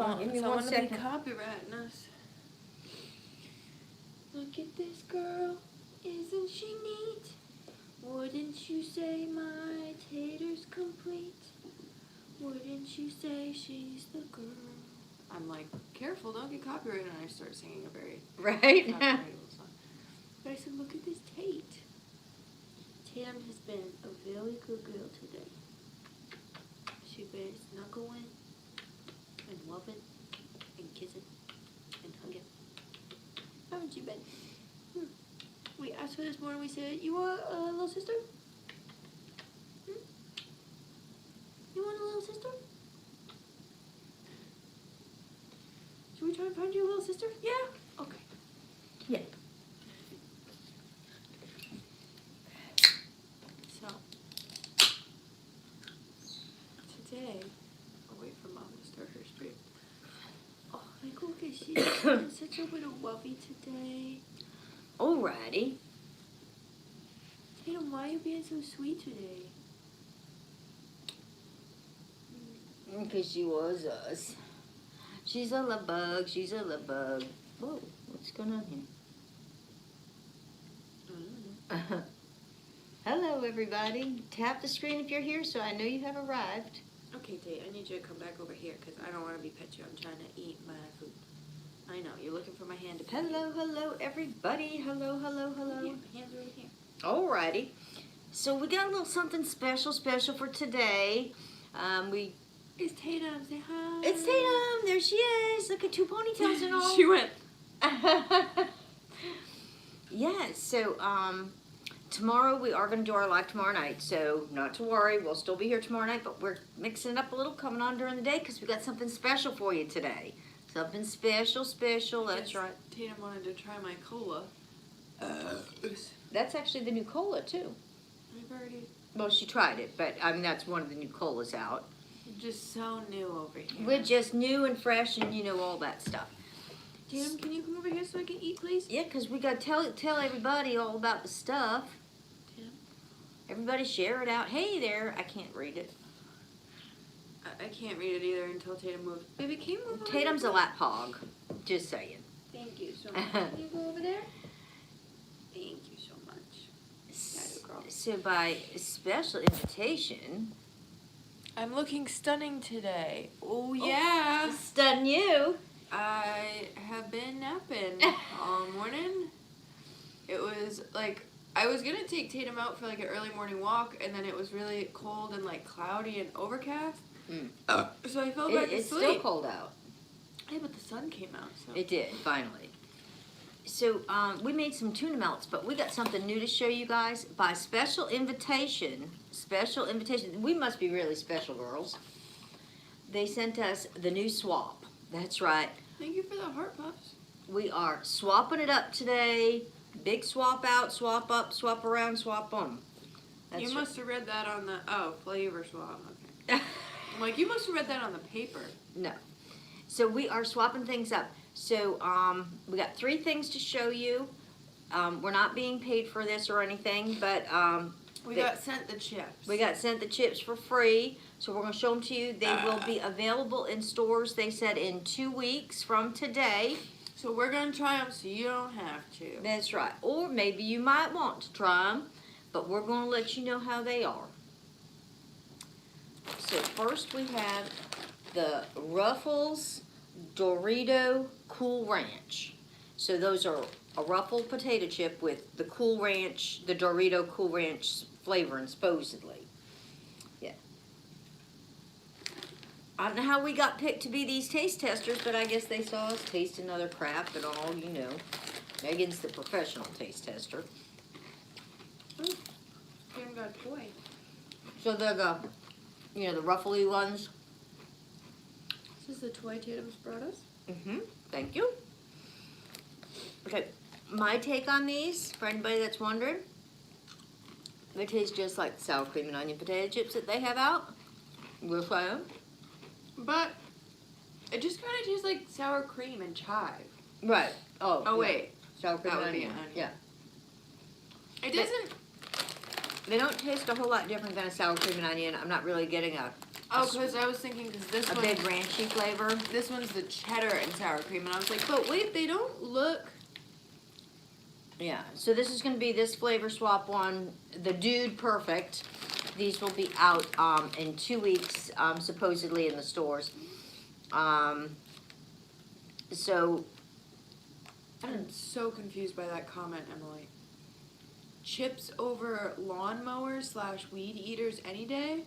on, give me 1 second. Someone be copywriting us. Look at this girl, isn't she neat? Wouldn't you say my tater's complete? Wouldn't you say she's the girl? I'm like, careful, don't get copyrighted, and I start singing a very copyrightable song. But I said, look at this Tate. Tatum has been a very good girl today. She's been snuggling and loving and kissing and hugging. Haven't you been? We asked her this morning, we said, you want a little sister? You want a little sister? Should we try and find you a little sister? Yeah? Okay. Yeah. So, today, I'll wait for Mom to start her stream. Oh, like, look at she's such a little wuffy today. Alrighty. Tatum, why are you being so sweet today? Because she was us. She's a little bug. She's a little bug. Whoa, what's going on here? I don't know. Hello, everybody. Tap the screen if you're here so I know you have arrived. Okay, Tate, I need you to come back over here because I don't want to be pet you. I'm trying to eat my food. I know, you're looking for my hand to pet you. Hello, everybody. Hello. Yeah, my hand's right here. Alrighty. So we got a little something special for today. It's Tatum. Say hi. It's Tatum. There she is. Look at 2 ponytails and all. She went. Yeah, so tomorrow we are going to do our live tomorrow night. So not to worry, we'll still be here tomorrow night, but we're mixing it up a little coming on during the day because we got something special for you today. Something special. That's right. Tatum wanted to try my cola. That's actually the new cola too. I've already. Well, she tried it, but I mean that's one of the new colas out. Just so new over here. We're just new and fresh and you know all that stuff. Tatum, can you come over here so I can eat, please? Yeah, because we got to tell everybody all about the stuff. Tatum? Everybody share it out. Hey there. I can't read it. I can't read it either until Tatum moves. Baby, can you move over Tatum's here? a lap hog. Just saying. Thank you so much. Can you go over there? Thank you so much. So by special invitation... I'm looking stunning today. Oh, yeah. Stun you. I have been napping all morning. It was like, I was going to take Tatum out for like an early morning walk, and then it was really cold and like cloudy and overcast. So I fell back asleep. It's still cold out. Yeah, but the sun came out. So. It did, finally. So we made some tuna melts, but we got something new to show you guys. By special invitation, we must be really special girls. They sent us the new swap. That's right. Thank you for the heart puffs. We are swapping it up today. Big swap out, swap up, swap around, swap on. You must have read that on the, flavor swap. Okay. I'm like, you must have read that on the paper. No. So we are swapping things up. So we got 3 things to show you. We're not being paid for this or anything, but we got sent the chips. We got sent the chips for free, so we're going to show them to you. They will be available in stores, they said, in 2 weeks from today. So we're going to try them so you don't have to. That's right. Or maybe you might want to try them, but we're going to let you know how they are. So first we have the Ruffles Dorito Cool Ranch. So those are a ruffled potato chip with the Cool Ranch, the Dorito Cool Ranch flavoring, supposedly. Yeah. I don't know how we got picked to be these taste testers, but I guess they saw us tasting other crap and all, you know. Megan's the professional taste tester. Tatum got a toy. So they're the, you know, the ruffly ones. This is the toy Tatum's brought us. Thank you. Okay, my take on these, for anybody that's wondering, they taste just like the sour cream and onion potato chips that they have out. We'll try them. But it just kind of tastes like sour cream and chive. Right. Oh, yeah. Wait. Sour cream That and would be onion. onion. Yeah. It doesn't... They don't taste a whole lot different than a sour cream and onion. I'm not really getting a Oh, because I was thinking, because this a one, big ranchy flavor. this one's the cheddar and sour cream, and I was like, but wait, they don't look. Yeah, so this is going to be this flavor swap one, the Dude Perfect. These will be out in 2 weeks, supposedly in the stores. So, I'm so confused by that comment, Emily. Chips over lawnmowers / weed eaters any day?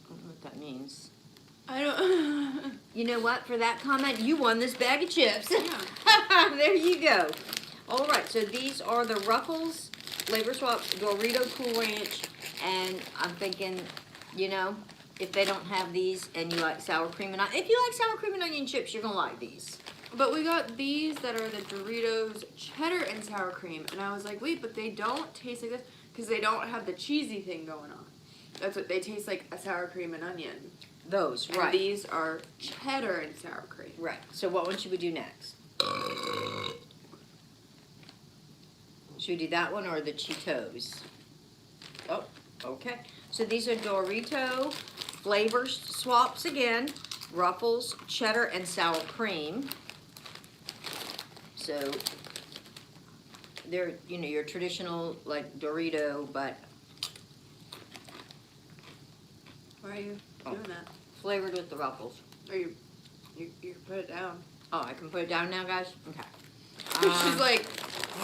I don't know what that means. I don't. You know what? For that comment, you won this bag of chips. Yeah. There you go. All right, so these are the Ruffles Flavor Swap Dorito Cool Ranch, and I'm thinking, you know, if they don't have these and you like sour cream and if you like sour cream and onion chips, you're gonna like these. But we got these that are the Doritos cheddar and sour cream, and I was like, wait, but they don't taste like this because they don't have the cheesy thing going on. That's what they taste like, a sour cream and onion. Those, And right. these are cheddar and sour cream. Right. So what one should we do next? Should we do that one or the Cheetos? Oh, okay. So these are Dorito flavor swaps again. Ruffles, cheddar, and sour cream. So they're, you know, your traditional like Dorito, but Why are you doing that? flavored with the Ruffles. Or you put it down. Oh, I can put it down now, guys? Okay. She's like,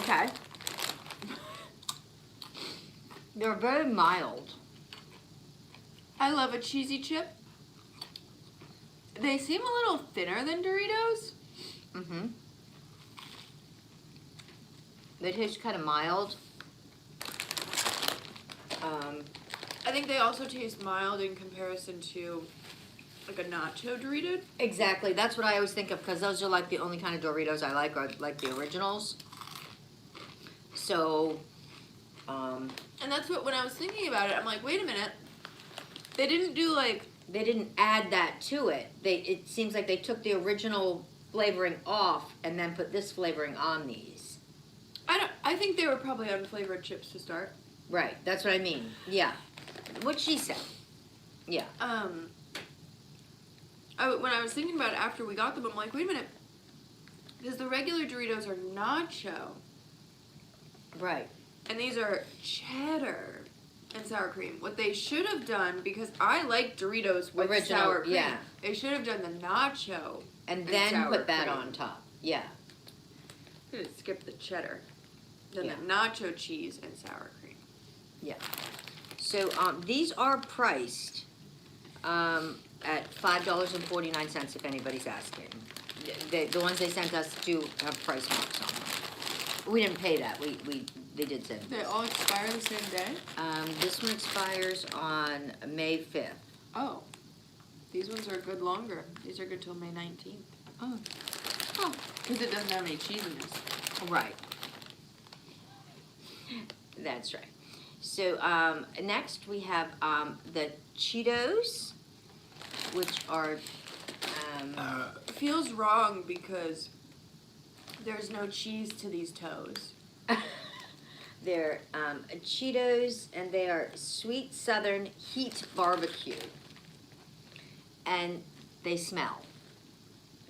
Okay. They're very mild. I love a cheesy chip. They seem a little thinner than Doritos. Mm-hmm. They taste kind of mild. I think they also taste mild in comparison to like a nacho Dorito. Exactly. That's what I always think of because those are like the only kind of Doritos I like, are like the originals. So, And that's what, when I was thinking about it, I'm like, wait a minute. They didn't do like, they didn't add that to it. It seems like they took the original flavoring off and then put this flavoring on these. I think they were probably unflavored chips to start. Right. That's what I mean. Yeah. What she said. Yeah. When I was thinking about it after we got them, I'm like, wait a minute. Because the regular Doritos are nacho. Right. And these are cheddar and sour cream. What they should have done, because I like Doritos with Original, sour cream. yeah. They should have done the nacho. And then sour put that cream. on top. Yeah. I'm gonna skip the cheddar. Then Yeah. the nacho cheese and sour cream. Yeah. So these are priced at $5.49 if anybody's asking. The ones they sent us do have price marks on them. We didn't pay that. They did send. They all expire the same day? This one expires on May 5th. Oh. These ones are good longer. These are good till May 19th. Oh. Oh. Because it doesn't have any cheesiness. Right. That's right. So next we have the Cheetos, which are It feels wrong because there's no cheese to these toes. they're Cheetos, and they are sweet Southern heat barbecue, and they smell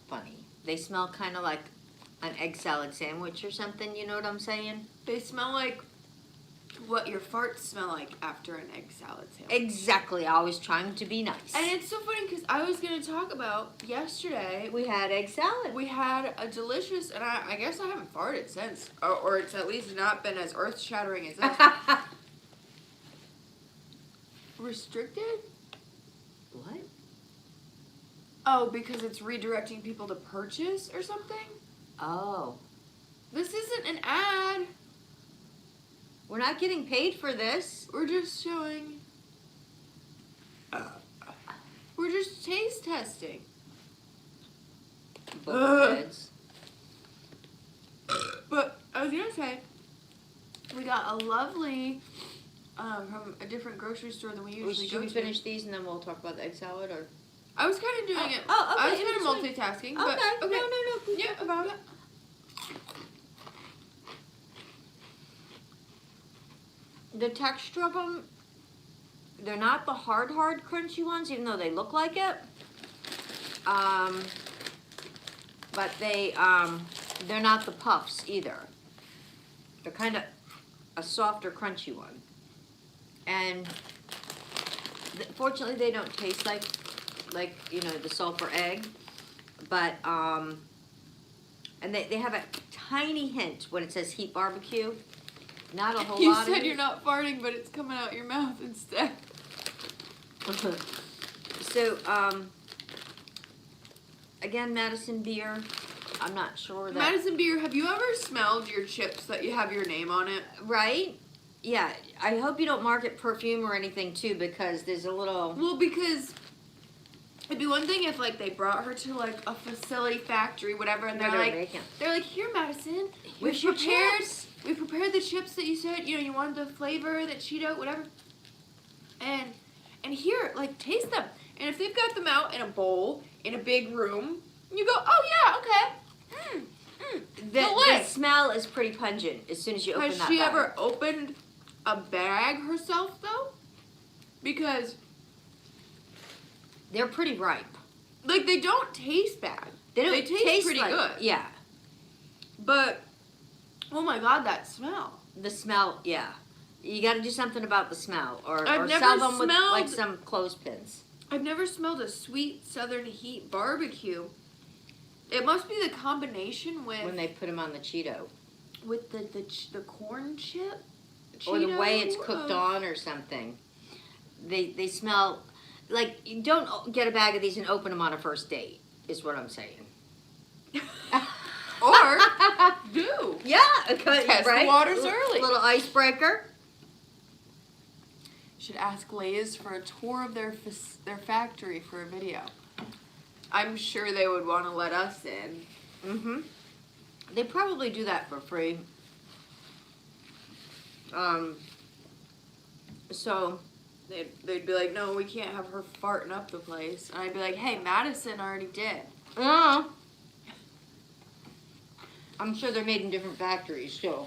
funny. They smell kind of like an egg salad sandwich or something. You know what I'm saying? They smell like what your farts smell like after an egg salad sandwich. Exactly. Always trying to be nice. And it's so funny because I was going to talk about yesterday. We had egg salad. We had a delicious, and I guess I haven't farted since, or it's at least not been as earth-shattering as this. Restricted? What? Oh, because it's redirecting people to purchase or something? Oh. This isn't an ad. We're not getting paid for this. We're just showing. We're just taste testing. Both heads. But I was gonna say, we got a lovely from a different grocery store than we usually Should go we to. finish these and then we'll talk about the egg salad, or? I was kind of doing it. Oh, okay. I was yeah, kind of that's multitasking. fine. But Okay. No. Yeah, about it. The texture of them they're not the hard crunchy ones, even though they look like it. But they're not the puffs either. They're kind of a softer, crunchy one. And fortunately, they don't taste like the sulfur egg. But and they have a tiny hint when it says heat barbecue. Not a whole You lot. said of you're not farting, but it's coming out your mouth instead. So again, Madison beer. I'm not sure that. Madison beer, have you ever smelled your chips that you have your name on it? Right? Yeah. I hope you don't market perfume or anything too, because there's a little. Well, because it'd be one thing if like they brought her to like a facility, factory, whatever, and they're like, here, Madison, Here's your chips. We prepared the chips that you said you wanted the flavor, the Cheeto, whatever, and here, like, taste them. And if they've got them out in a bowl in a big room, you go, oh yeah, okay. The smell is pretty pungent as soon as you open that Has she bag. ever opened a bag herself though? Because they're pretty ripe. like they don't taste bad. They taste pretty like, good. Yeah. But oh my god, that smell. The smell, yeah. You got to do something about the smell, or I've never sell them with smelled- like some clothespins. I've never smelled a sweet southern heat barbecue. It must be the combination with When they put them on the Cheeto, the corn chip or the way it's Cheeto cooked of- on, or something. They smell like, you don't get a bag of these and open them on a first date. Is what I'm saying. Or do. Yeah, okay, Test the right? waters early. Little icebreaker. Should ask Lay's for a tour of their factory for a video. I'm sure they would want to let us in. Mm-hmm. They probably do that for free. So They'd be like, no, we can't have her farting up the place. And I'd be like, hey, Madison already did. I'm sure they're made in different factories, so.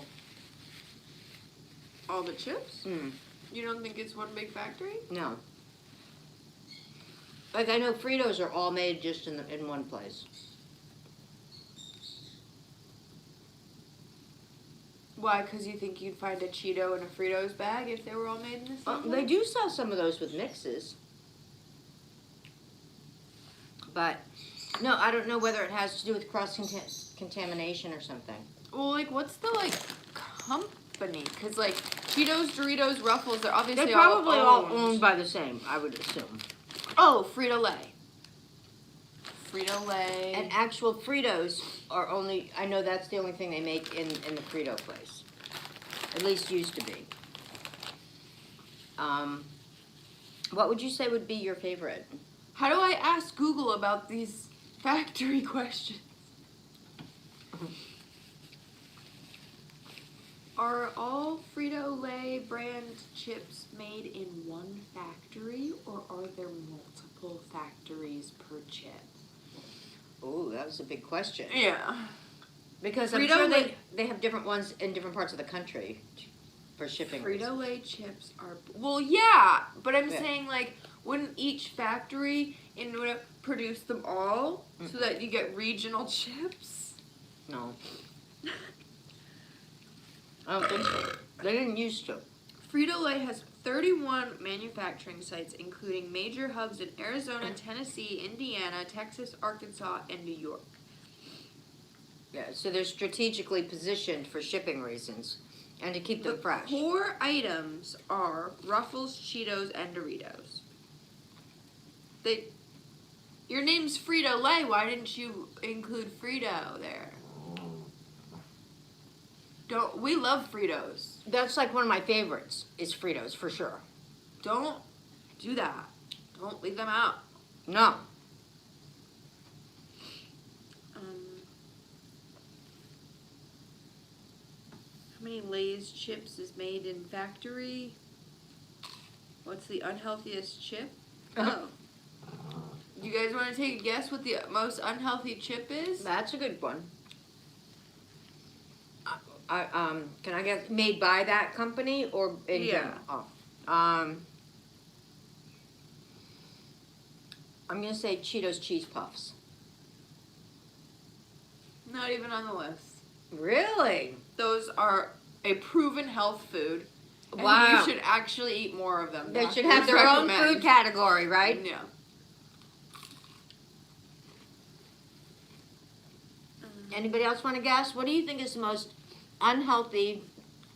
All the chips? Mm, You don't think it's one big factory? no. Like, I know Fritos are all made just in one place. Why? Because you think you'd find a Cheeto in a Fritos bag if they were all made in the same They place? do sell some of those with mixes. But, no, I don't know whether it has to do with cross-contamination or something. Well, like, what's the, like, company? Because, like, Cheetos, Doritos, Ruffles, they're obviously They're probably all owned. owned by the same, I would assume. Oh, Frito-Lay. Frito-Lay. And actual Fritos are only, I know that's the only thing they make in the Frito place. At least used to be. What would you say would be your favorite? How do I ask Google about these factory questions? Are all Frito-Lay brand chips made in one factory, or are there multiple factories per chip? Oh, that was a big question. Yeah. Because I'm sure Frito-Lay- they have different ones in different parts of the country for shipping reasons. Frito-Lay chips are... Well, yeah, but I'm Yeah. saying, like, wouldn't each factory produce them all so that you get regional chips? No. I don't think so. They didn't used to. Frito-Lay has 31 manufacturing sites, including major hubs in Arizona, Tennessee, Indiana, Texas, Arkansas, and New York. Yeah, so they're strategically positioned for shipping reasons and to keep them The fresh. core items are Ruffles, Cheetos, and Doritos. Your name's Frito-Lay. Why didn't you include Frito there? We love Fritos. That's like one of my favorites, is Fritos, for sure. Don't do that. Don't leave them out. No. How many Lay's chips is made in factory? What's the unhealthiest chip? Oh. You guys want to take a guess what the most unhealthy chip is? That's a good one. Can I get made by that company or in Yeah. general? Oh. I'm gonna say Cheetos cheese puffs. Not even on the list. Really? Those are a proven health food. And Wow. you should actually eat more of them. They should have their own food category, right? Yeah. Anybody else want to guess? What do you think is the most unhealthy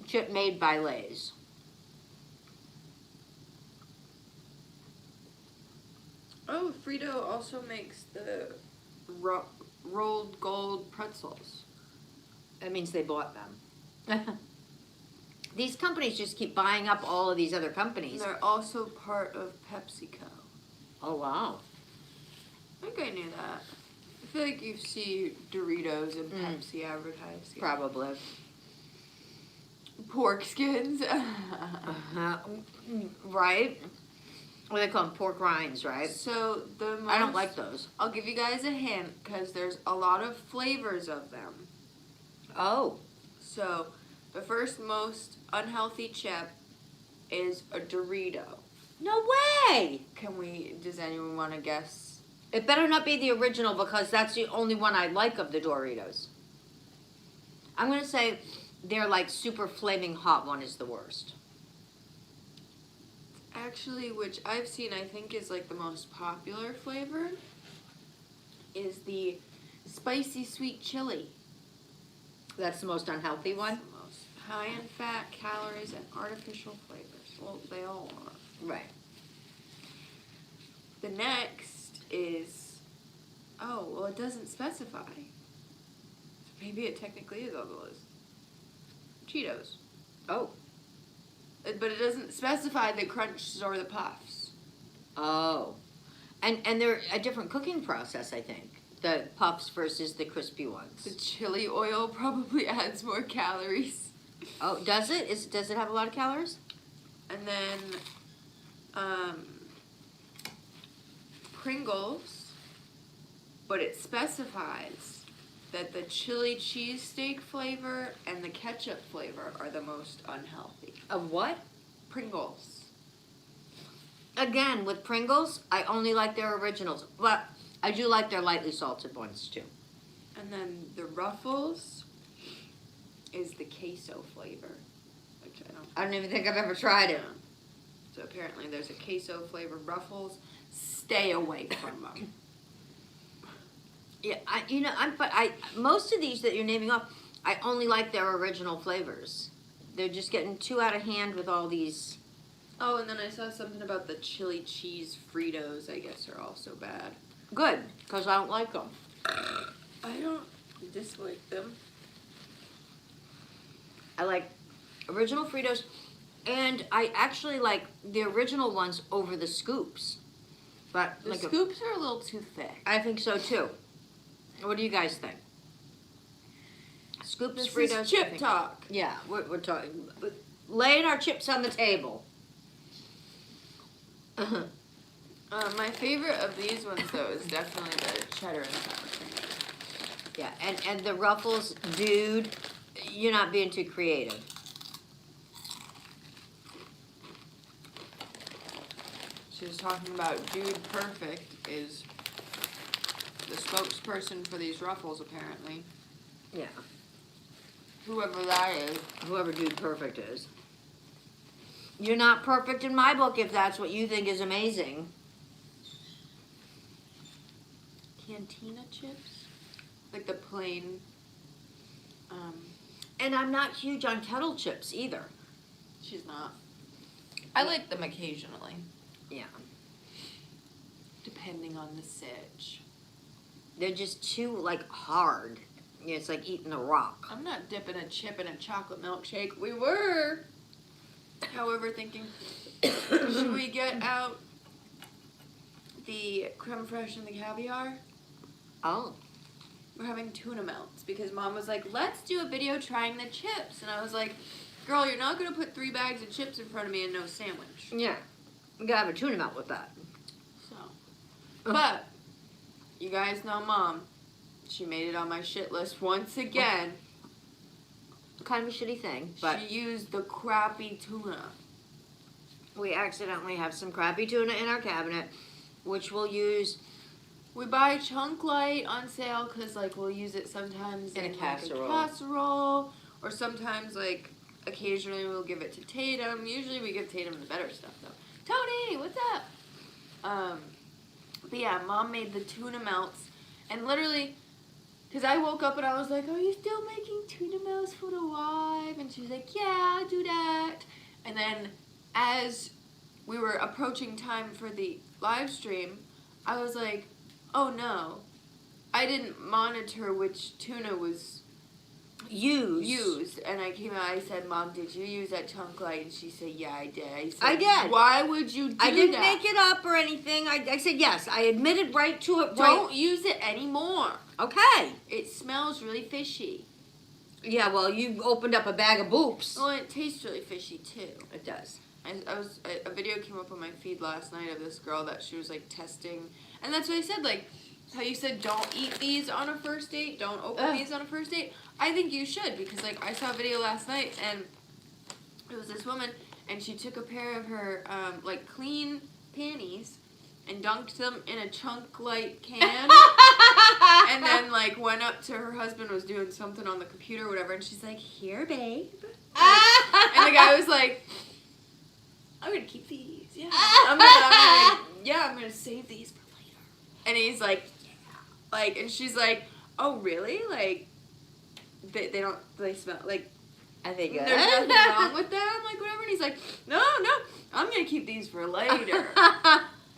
chip made by Lay's? Oh, Frito also makes the rolled gold pretzels. That means they bought them. These companies just keep buying up all of these other companies. They're also part of PepsiCo. Oh, wow. I think I knew that. I feel like you see Doritos and Pepsi advertised. Yeah. Probably. Pork skins. Right? What do they call them? Pork rinds, right? So the most, I don't like those. I'll give you guys a hint because there's a lot of flavors of them. Oh. So the first most unhealthy chip is a Dorito. No way! Does anyone want to guess? It better not be the original because that's the only one I like of the Doritos. I'm going to say their like super flaming hot one is the worst. Actually, which I've seen, I think is like the most popular flavor, is the spicy sweet chili. That's the most unhealthy one? It's the most high in fat, calories, and artificial flavors. Well, they all are. Right. The next is, it doesn't specify. Maybe it technically is on the list. Cheetos. Oh. But it doesn't specify the crunches or the puffs. Oh. And they're a different cooking process, I think. The puffs versus the crispy ones. The chili oil probably adds more calories. Oh, does it? Does it have a lot of calories? And then, Pringles, but it specifies that the chili cheesesteak flavor and the ketchup flavor are the most unhealthy. Of what? Pringles. Again, with Pringles, I only like their originals. But I do like their lightly salted ones, too. And then the Ruffles is the queso flavor, which I don't even think I've ever tried it. So apparently there's a queso flavored Ruffles. Stay away from them. Yeah, most of these that you're naming off, I only like their original flavors. They're just getting too out of hand with all these. Oh, and then I saw something about the chili cheese Fritos, I guess are also bad. Good, because I don't like them. I don't dislike them. I like original Fritos, and I actually like the original ones over the scoops. But The like scoops are a little too thick. I think so too. What do you guys think? Scoops, This Fritos. is chip talk. Yeah, we're talking. Laying our chips on the table. My favorite of these ones, though, is definitely the cheddar and sour cream. Yeah, and the Ruffles, dude, you're not being too creative. She was talking about Dude Perfect is the spokesperson for these Ruffles, apparently. Yeah, Whoever that is. whoever Dude Perfect is. You're not perfect in my book if that's what you think is amazing. Cantina chips? Like the plain, And I'm not huge on kettle chips either. she's not. I like them occasionally. Yeah. Depending on the sitch. They're just too, like, hard. Yeah, it's like eating a rock. I'm not dipping a chip in a chocolate milkshake. We were, however, thinking, should we get out the creme fraiche and the caviar? Oh. We're having tuna melts because Mom was like, let's do a video trying the chips. And I was like, girl, you're not going to put 3 bags of chips in front of me and no sandwich. Yeah. We gotta have a tuna melt with that. So, but, you guys know Mom. She made it on my shit list once again. Kind of a shitty thing, but She used the crappy tuna. we accidentally have some crappy tuna in our cabinet. which we'll use We buy Chunk Light on sale because, like, we'll use it sometimes in a like, casserole. or sometimes, like, occasionally we'll give it to Tatum. Usually we give Tatum the better stuff, though. Tony, what's up? But yeah, Mom made the tuna melts, and literally, because I woke up and I was like, are you still making tuna melts for the wife? And she was like, yeah, do that. And then as we were approaching time for the live stream, I was like, oh no, I didn't monitor which tuna was used. And I came out, I said, Mom, did you use that Chunk Light? And she said, yeah, I did. I said, I did. Why would you do that? I didn't make it up or anything. I said yes. I admitted right to it. Don't use it anymore. Okay. It smells really fishy. Yeah, well, you opened up a bag of boops. Well, it tastes really fishy, too. It does. A video came up on my feed last night of this girl that she was, like, testing. And that's what I said, like, how you said don't eat these on a first date, don't open these on a first date. I think you should, because, like, I saw a video last night, and it was this woman, and she took a pair of her, like, clean panties and dunked them in a Chunk Light can, and then, like, went up to her husband, was doing something on the computer or whatever, and she's like, here, babe. And the guy was like, I'm gonna keep these, yeah. I'm gonna save these for later. And he's like, yeah. Like, and she's like, oh, really? Like, they smell, like, I think there's nothing wrong with them, like, whatever. And he's like, no, I'm gonna keep these for later.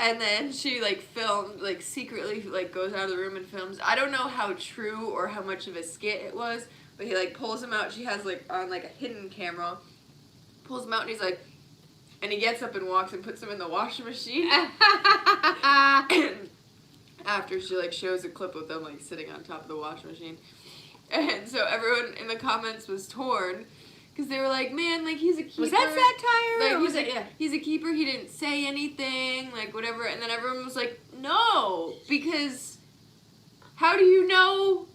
And then she, like, filmed, like, secretly, like, goes out of the room and films. I don't know how true or how much of a skit it was, but he, like, pulls them out. She has, like, on, like, a hidden camera. Pulls them out, and he's like, and he gets up and walks and puts them in the washing machine. And after she, like, shows a clip of them, like, sitting on top of the washing machine. And so everyone in the comments was torn. Because they were like, man, like, he's a keeper. Was that satire? Like, he's a keeper. He didn't say anything, like, whatever. And then everyone was like, no, because how do you know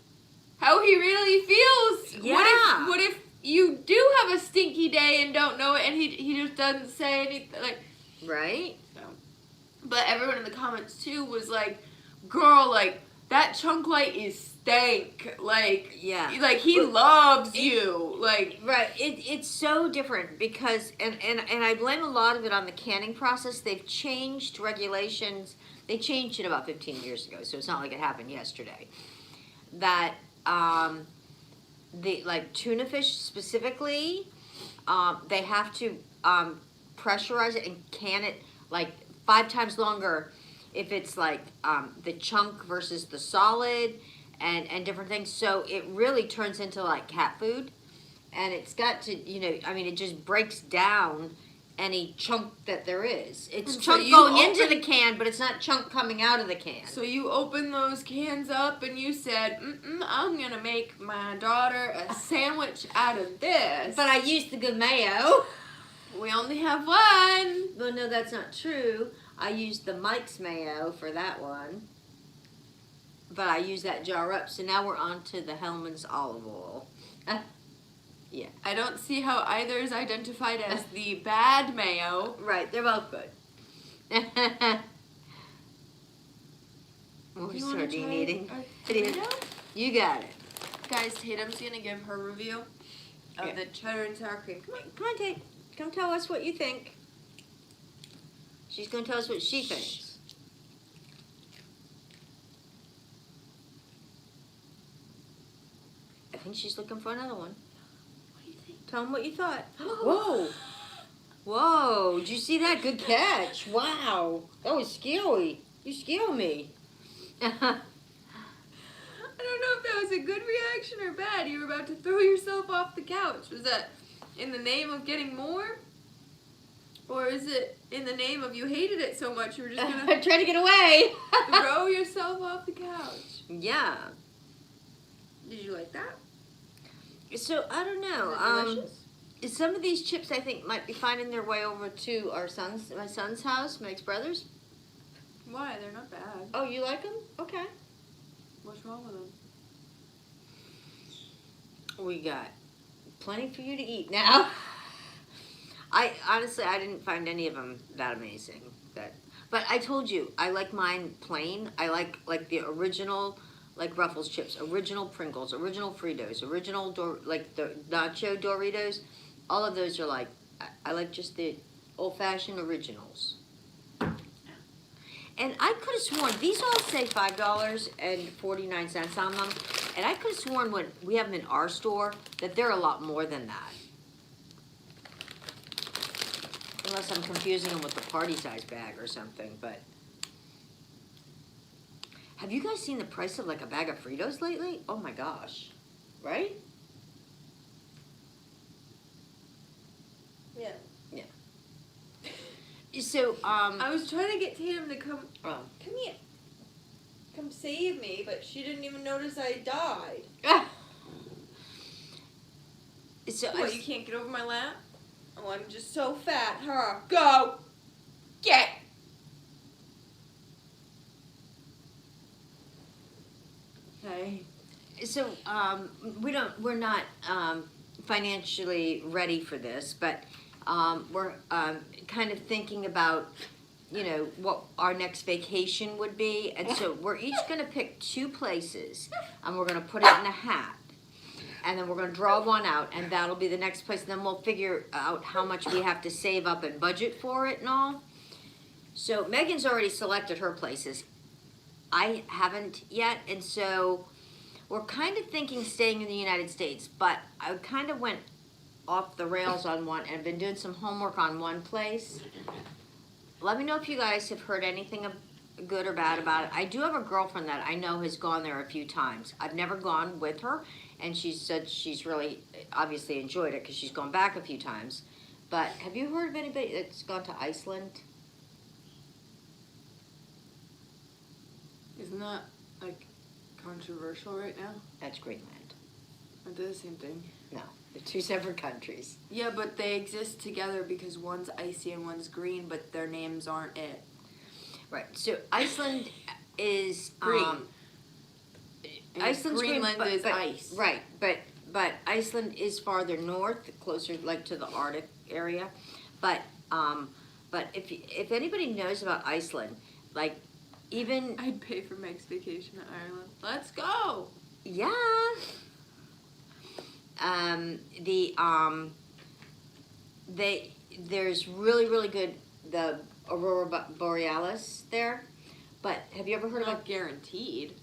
how he really feels? Yeah. What if you do have a stinky day and don't know it, and he just doesn't say anything, like, right? So, but everyone in the comments too was like, girl, like, that Chunk Light is stank, like, yeah, like, he loves you, like, right. It's so different because and I blame a lot of it on the canning process. They've changed regulations. They changed it about 15 years ago, so it's not like it happened yesterday. That the, like, tuna fish specifically, they have to pressurize it and can it, like, 5 times longer if it's, like, the chunk versus the solid and different things. So it really turns into, like, cat food. And it's got to, you know, I mean, it just breaks down any chunk that there is. It's chunk going into the can, but it's not chunk coming out of the can. So you open those cans up and you said, I'm going to make my daughter a sandwich out of this. But I used the good mayo. We only have one. Well, no, that's not true. I used the Mike's mayo for that one. But I used that jar up. So now we're on to the Hellman's olive oil. Yeah. I don't see how either is identified as the bad mayo. Right, they're both good. More sardine eating. You got it. Guys, Tatum's going to give her review of the cheddar and sour cream. Come on, Tate. Come tell us what you think. She's going to tell us what she thinks. I think she's looking for another one. What do you think? Tell them what you thought. Whoa. Whoa. Did you see that? Good catch. Wow. That was scary. You scared me. I don't know if that was a good reaction or bad. You were about to throw yourself off the couch. Was that in the name of getting more? Or is it in the name of you hated it so much you were just going to try to get away? throw yourself off the couch? Yeah. Did you like that? So, I don't know. Some of these chips, I think, might be finding their way over to my son's house, Mike's brothers. Why? They're not bad. Oh, you like them? Okay. What's wrong with them? We got plenty for you to eat now. I honestly, I didn't find any of them that amazing. But But I told you, I like mine plain. I like the original, like Ruffles chips, original Pringles, original Fritos, original like the nacho Doritos. All of those are like, I like just the old-fashioned originals. And I could have sworn, these all say $5.49 on them. And I could have sworn when we have them in our store that they're a lot more than that. Unless I'm confusing them with the party size bag or something, but. Have you guys seen the price of like a bag of Fritos lately? Oh my gosh. Right? Yeah. So, I was trying to get Tatum to come here. Come save me, but she didn't even notice I died. So What, you can't get over my lap? Oh, I'm just so fat, huh? Go! Get! Okay. So, we're not, financially ready for this, but, we're, kind of thinking about, what our next vacation would be. And so we're each gonna pick 2 places, and we're gonna put it in a hat. And then we're gonna draw one out, and that'll be the next place. And then we'll figure out how much we have to save up and budget for it and all. So Megan's already selected her places. I haven't yet, and so we're kind of thinking staying in the United States. But I kind of went off the rails on one, and I've been doing some homework on one place. Let me know if you guys have heard anything good or bad about it. I do have a girlfriend that I know has gone there a few times. I've never gone with her. And she said she's really obviously enjoyed it because she's gone back a few times. But have you heard of anybody that's gone to Iceland? Isn't that, like, controversial right now? That's Greenland. Aren't they the same thing? No, they're 2 separate countries. Yeah, but they exist together because one's icy and one's green, but their names aren't it. Right. So Iceland is Green. Iceland's Greenland green, is ice. Right, but Iceland is farther north, closer like to the Arctic area. But if anybody knows about Iceland, like even I'd pay for Meg's vacation to Ireland. Let's go. yeah. There's really good the Aurora Borealis there. But have you ever heard about guaranteed?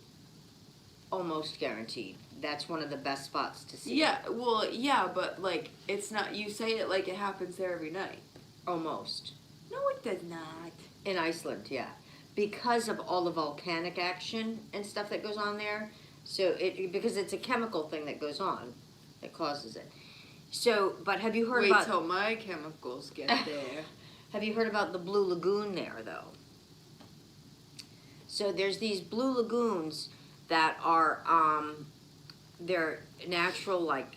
Almost guaranteed. That's one of the best spots to see. Yeah, well, yeah, but like it's not. You say it like it happens there every night. Almost. No, it does not. In Iceland, yeah, because of all the volcanic action and stuff that goes on there. So because it's a chemical thing that goes on that causes it. So, but have you heard about? Wait till my chemicals get there. Have you heard about the Blue Lagoon there though? So there's these blue lagoons that are they're natural like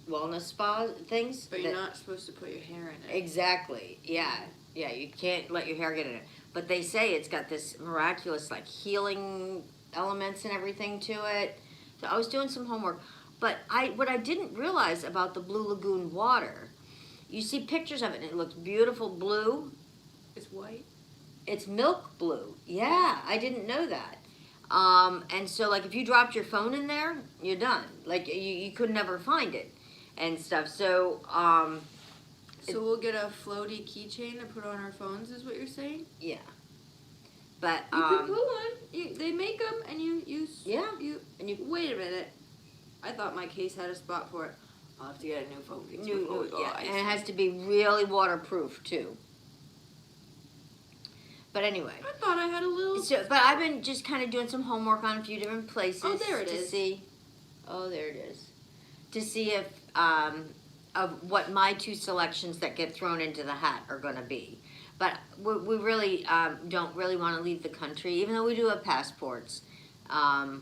wellness spa things. But you're not supposed to put your hair in it. Exactly. Yeah. You can't let your hair get in it. But they say it's got this miraculous like healing elements and everything to it. So I was doing some homework. But what I didn't realize about the Blue Lagoon water, you see pictures of it and it looks beautiful blue. It's white. It's milk blue. Yeah, I didn't know that. And so like if you dropped your phone in there, you're done. Like you could never find it and stuff. So so we'll get a floaty keychain to put on our phones, is what you're saying? Yeah. But you can put one. They make them, and you yeah. Wait a minute. I thought my case had a spot for it. I'll have to get a new phone case before we go. Yeah, and it has to be really waterproof too. But anyway. I thought I had a little. So, but I've been just kind of doing some homework on a few different places. Oh, there it is. Oh, there it is. To see if of what my 2 selections that get thrown into the hat are going to be. But we really don't really want to leave the country, even though we do have passports. My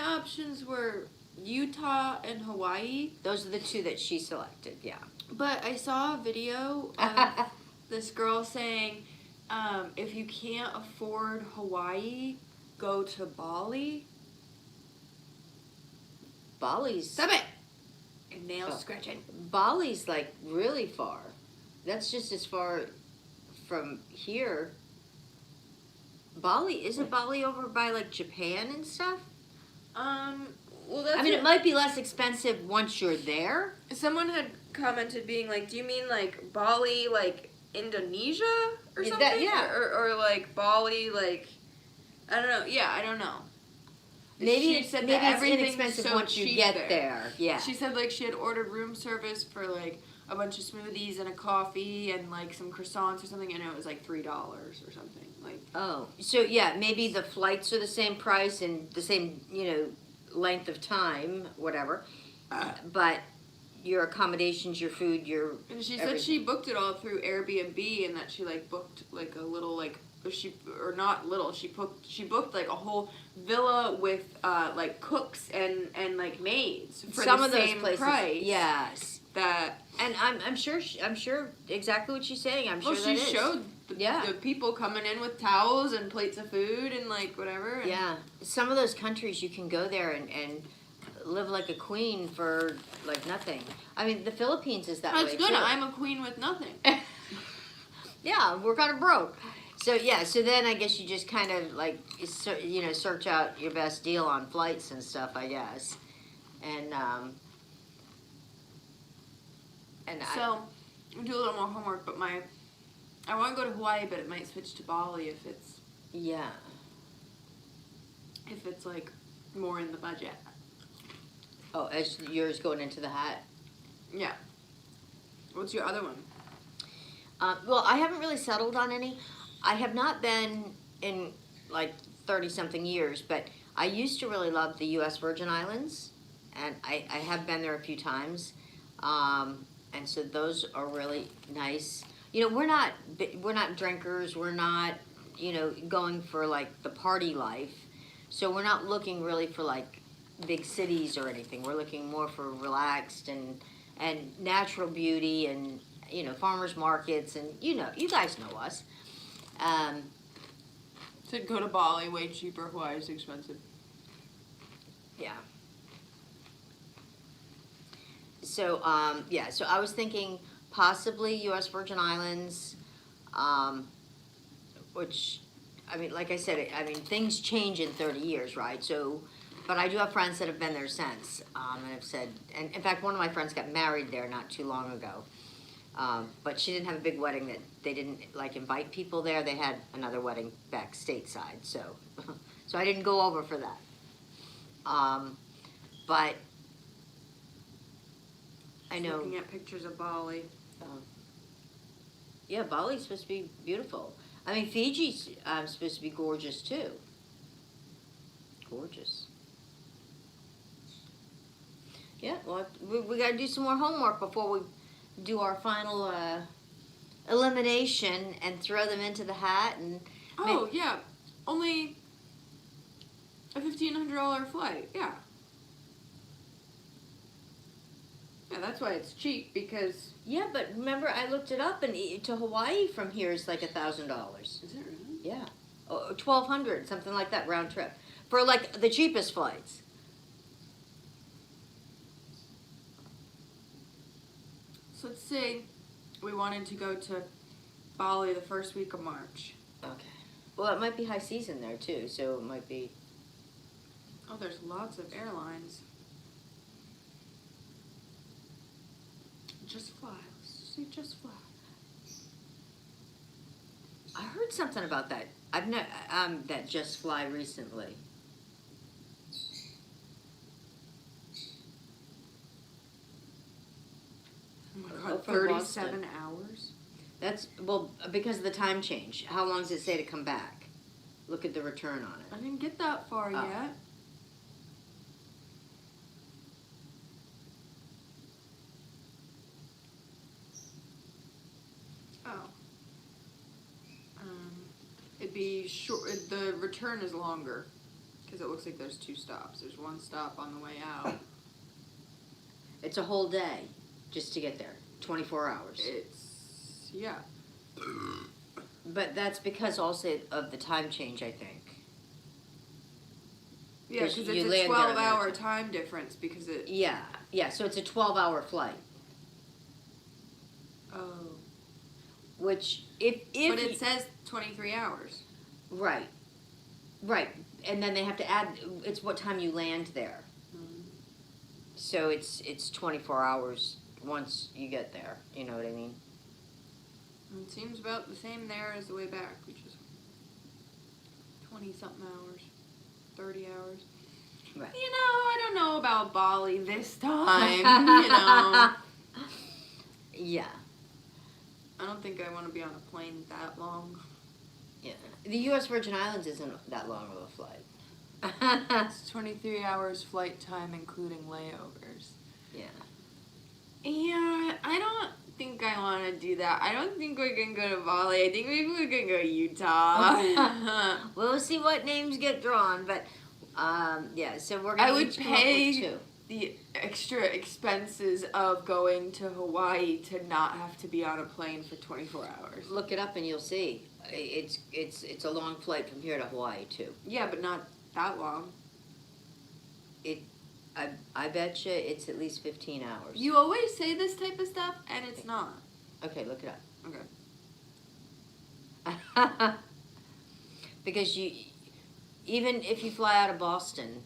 options were Utah and Hawaii. Those are the 2 that she selected, yeah. But I saw a video of this girl saying, if you can't afford Hawaii, go to Bali. Bali's... Stop it! And nail scratching. Bali's like really far. That's just as far from here. Bali, isn't Bali over by like Japan and stuff? Well, that's I mean, it might be less expensive once you're there. someone had commented being like, do you mean like Bali, like Indonesia or Yeah, something? that- yeah. Or like Bali, like, I don't know. Yeah, I don't know. Maybe She it's said maybe that it's everything's inexpensive so once you cheap get there. Yeah. She said like she had ordered room service for like a bunch of smoothies and a coffee and like some croissants or something, and it was like $3 or something. Like, Oh, so yeah, maybe the flights are the same price and the same, length of time, whatever. But your accommodations, your food, your and she said everything. she booked it all through Airbnb, and that she like booked like a little like not little, she booked like a whole villa with like cooks and like maids for some the of those same places. price. Yes. That And I'm sure exactly what she's saying. I'm sure well, that she is. showed the people coming in with towels and plates of food and like whatever. And Yeah, some of those countries you can go there and live like a queen for like nothing. I mean, the Philippines is that that's way good. too. I'm a queen with nothing. Yeah, we're kind of broke. So yeah, so then I guess you just kind of like search out your best deal on flights and stuff, I guess, and So I'll do a little more homework, but I want to go to Hawaii, but it might switch to Bali if it's yeah. like more in the budget. Oh, as yours going into the hat. Yeah. What's your other one? Well, I haven't really settled on any. I have not been in like 30-something years, but I used to really love the U.S. Virgin Islands, and I have been there a few times, and so those are really nice. We're not drinkers. We're not going for like the party life, so we're not looking really for like big cities or anything. We're looking more for relaxed and natural beauty and farmers markets, and you guys know us. To go to Bali, way cheaper. Hawaii is expensive. Yeah. So so I was thinking possibly U.S. Virgin Islands, which, I mean, like I said, things change in 30 years, right? So, but I do have friends that have been there since, and have said, and in fact, one of my friends got married there not too long ago. But she didn't have a big wedding that they didn't like invite people there. They had another wedding back stateside, so so I didn't go over for that. But I know. Looking at pictures of Bali. Yeah, Bali's supposed to be beautiful. I mean, Fiji's supposed to be gorgeous too. Gorgeous. Yeah, well, we got to do some more homework before we do our final elimination and throw them into the hat and. Oh yeah, only a $1,500 flight. Yeah. Yeah, that's why it's cheap because. Yeah, but remember I looked it up, and to Hawaii from here is like $1,000. Is it really? Yeah, 1,200, something like that round trip for like the cheapest flights. So let's say we wanted to go to Bali the first week of March. Okay. Well, it might be high season there too, so it might be. Oh, there's lots of airlines. Just fly. Let's just say just fly. I heard something about that. I've not that Just Fly recently. Oh my Oh, god, from 37 hours? That's because of the time change. How long does it say to come back? Look at the return on I it. didn't get that far Oh. yet. Oh. It'd be short. The return is longer because it looks like there's 2 stops. There's 1 stop on the way out. It's a whole day just to get there. 24 hours. Yeah. But that's because also of the time change, I think. Yeah, 'Cause because you it's a land there 12-hour and time difference because it. Yeah, so it's a 12-hour flight. Oh. Which, if But it says 23 hours. right, and then they have to add. It's what time you land there. So it's 24 hours once you get there. You know what I mean? It seems about the same there as the way back, which is 20-something hours, 30 hours. Right. You know, I don't know about Bali this time. You know, Yeah. I don't think I want to be on a plane that long. Yeah. The U.S. Virgin Islands isn't that long of a flight. It's 23 hours flight time, including layovers. Yeah. Yeah, I don't think I want to do that. I don't think we're going to go to Bali. I think maybe we're going to go to Utah. We'll see what names get drawn, but yeah. So we're gonna. I would each come up with pay two. the extra expenses of going to Hawaii to not have to be on a plane for 24 hours. Look it up and you'll see. It's a long flight from here to Hawaii too. Yeah, but not that long. I bet you it's at least 15 hours. You always say this type of stuff, and it's not. Okay, look it Okay. up. Because even if you fly out of Boston,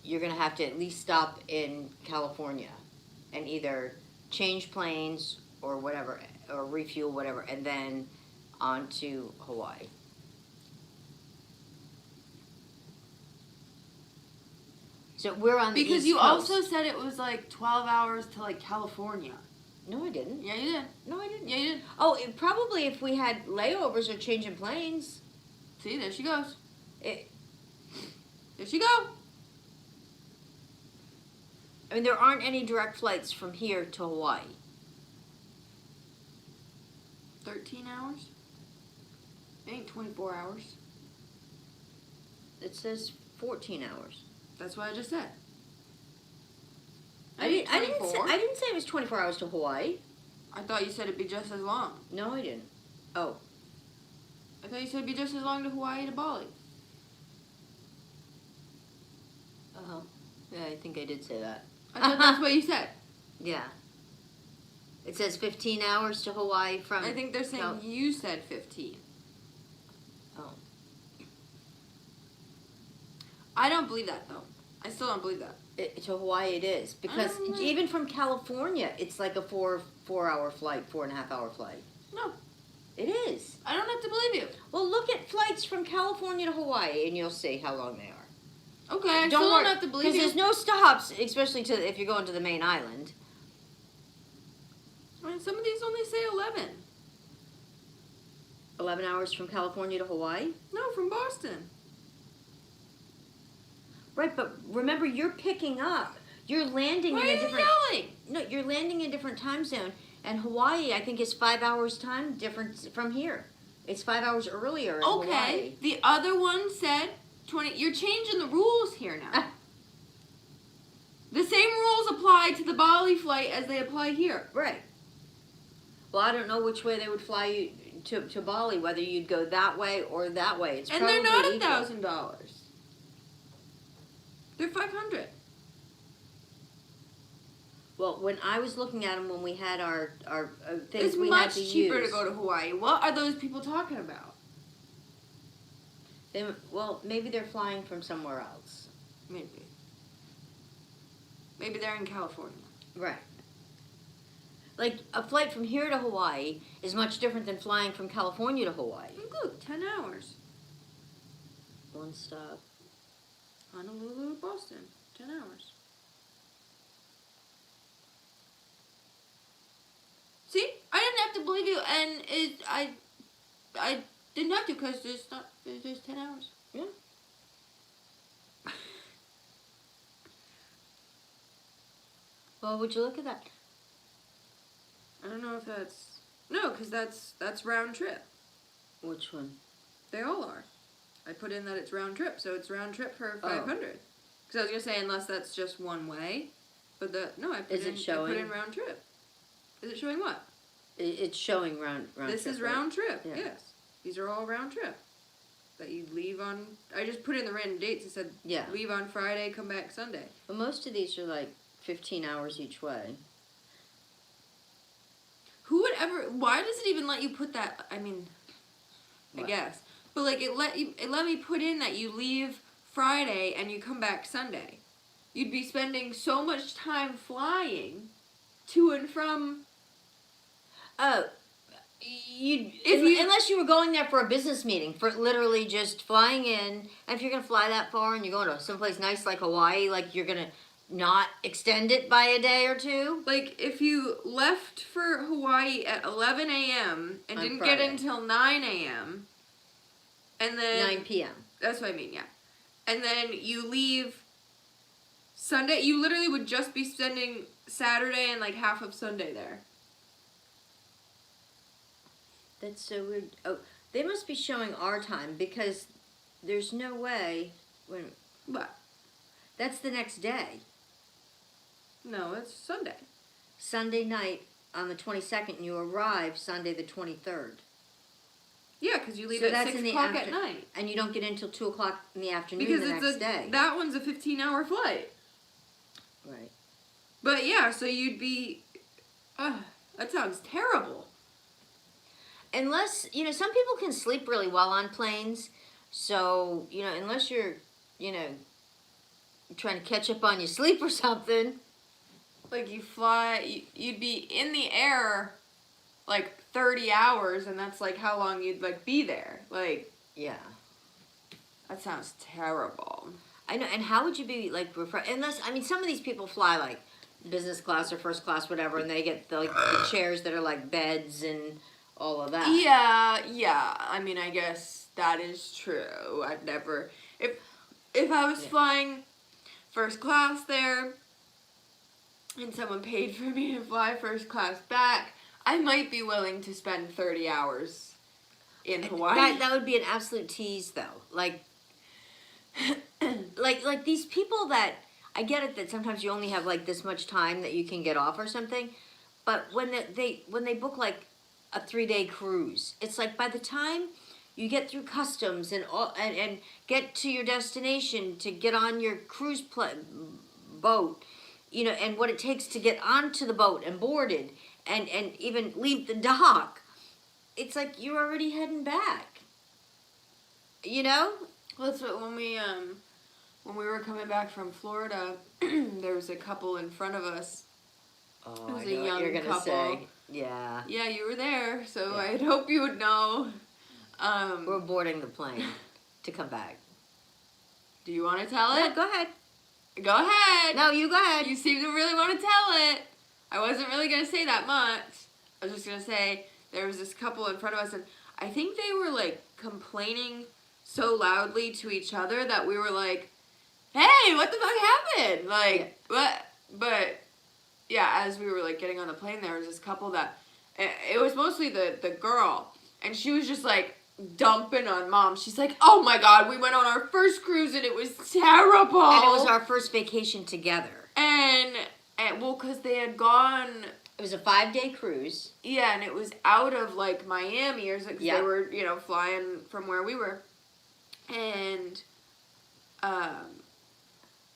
you're gonna have to at least stop in California, and either change planes or whatever, or refuel whatever, and then on to Hawaii. So we're on the Because East you Coast. also said it was like 12 hours to like California. No, I didn't. Yeah, you did. No, I didn't. Yeah, you did. Oh, probably if we had layovers or changing planes. See, there she goes. There she go. I mean, there aren't any direct flights from here to Hawaii. 13 hours? It ain't 24 hours. It says 14 hours. That's what I just said. I didn't say it was 24 hours to Hawaii. I thought you said it'd be just as long. No, I didn't. Oh. I thought you said it'd be just as long to Hawaii to Bali. Oh. Yeah, I think I did say that. I thought that's what you said. Yeah. It says 15 hours to Hawaii from... I think they're saying you said 15. Oh. I don't believe that, though. I still don't believe that. To Hawaii it is. Because even from California, it's like a 4-hour flight, 4.5-hour flight. No. It is. I don't have to believe you. Well, look at flights from California to Hawaii, and you'll see how long they are. Okay, I still don't have to believe you. Because there's no stops, especially if you're going to the main island. I mean, some of these only say 11. 11 hours from California to Hawaii? No, from Boston. Right, but remember, you're picking up. You're landing Why in a are you different... yelling? No, you're landing in a different time zone. And Hawaii, I think, is 5 hours time difference from here. It's 5 hours earlier in Hawaii. Okay, the other one said 20... You're changing the rules here now. The same rules apply to the Bali flight as they apply here. Right. Well, I don't know which way they would fly you to Bali, whether you'd go that way or that way. It's And probably they're not equal. $1,000. They're $500. Well, when I was looking at them when we had our things It's we much had to cheaper use. to go to Hawaii. What are those people talking about? Well, maybe they're flying from somewhere else. Maybe. Maybe they're in California. Right. Like, a flight from here to Hawaii is much different than flying from California to Hawaii. Look, 10 hours. One stop. Honolulu to Boston. 10 hours. See? I didn't have to believe you, and I didn't have to because there's 10 hours. Yeah. Well, would you look at that? I don't know if that's... No, because that's round trip. Which one? They all are. I put in that it's round trip, so it's round trip for 500. Because I was going to say, unless that's just one way. But I put in round trip. Is it showing what? It's showing round This trip. is round trip, Yeah. yes. These are all round trip. That you leave on... I just put in the random dates. It said leave on Friday, come back Sunday. Well, most of these are like 15 hours each way. Who would ever? Why does it even let you put that? I mean, I What? guess, but like it let me put in that you leave Friday and you come back Sunday. You'd be spending so much time flying to and from. Oh, unless you were going there for a business meeting, for literally just flying in, and if you're gonna fly that far and you're going to someplace nice like Hawaii, like you're gonna not extend it by a day or two. Like if you left for Hawaii at 11 a.m. and On didn't Friday. get until 9 a.m. and then 9 p.m. That's what I mean, yeah. And then you leave Sunday. You literally would just be spending Saturday and like half of Sunday there. That's so weird. Oh, they must be showing our time because there's no way. What? That's the next day. No, it's Sunday. Sunday night on the 22nd, and you arrive Sunday the 23rd. Yeah, because you leave So at that's 6 in the o'clock at after- night. And you don't get in until 2 o'clock in the afternoon Because the next day. that one's a 15-hour flight. Right. But yeah, so you'd be. That sounds terrible. Unless, some people can sleep really well on planes. So, unless you're, trying to catch up on your sleep or something. Like you fly, you'd be in the air like 30 hours, and that's like how long you'd like be there. Like, Yeah. that sounds terrible. I know. And how would you be, like, unless, some of these people fly, like, business class or first class, whatever, and they get, the chairs that are, like, beds and all of that. Yeah. I mean, I guess that is true. I'd never, if I was flying first class there, and someone paid for me to fly first class back, I might be willing to spend 30 hours in Hawaii. That would be an absolute tease, though. Like these people that, I get it that sometimes you only have, like, this much time that you can get off or something, but when they book, like, a 3-day cruise, it's like by the time you get through customs and get to your destination to get on your cruise boat, and what it takes to get onto the boat and boarded and even leave the dock, it's like you're already heading back. Well, that's what when we were coming back from Florida, there was a couple in front of us. Oh, It was I a know what young you're gonna couple. say. Yeah. Yeah, you were there, so Yeah. I'd hope you would know. We're boarding the plane to come back. Do you want to tell No, it? go ahead. Go ahead. No, you go ahead. You seem to really want to tell it. I wasn't really going to say that much. I was just going to say there was this couple in front of us, and I think they were, like, complaining so loudly to each other that we were like, hey, what the fuck happened? Like, what? But, yeah, as we were, like, getting on the plane, there was this couple that, it was mostly the girl, and she was just, like, dumping on Mom. She's like, oh my God, we went on our first cruise and it was terrible. And it was our first vacation together. And well, because they had gone. It was a 5-day cruise. Yeah, and it was out of, like, Miami or something. Yeah. They were, flying from where we were. And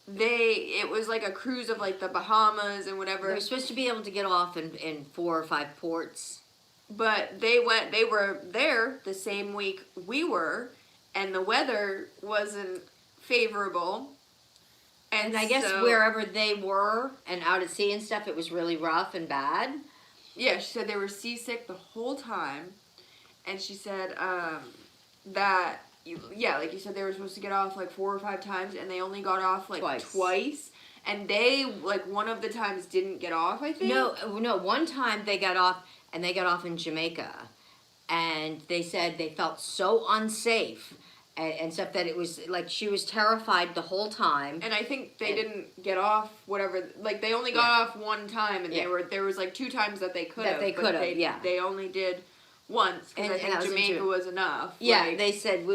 it was like a cruise of, like, the Bahamas and whatever. They were supposed to be able to get off in 4 or 5 ports. But they were there the same week we were, and the weather wasn't favorable. And I guess wherever they were and out at sea and stuff, it was really rough and bad. Yeah, she said they were seasick the whole time. And she said that, like you said, they were supposed to get off like 4 or 5 times, and they only got off like twice. And they, like, one of the times didn't get off, I think. No, one time they got off, and they got off in Jamaica. And they said they felt so unsafe and stuff that it was, like, she was terrified the whole time. And I think they didn't get off, whatever, like, they only got off one time, and there was, like, 2 times that they could have. They only did once, because I think Jamaica was enough. Yeah, like, they said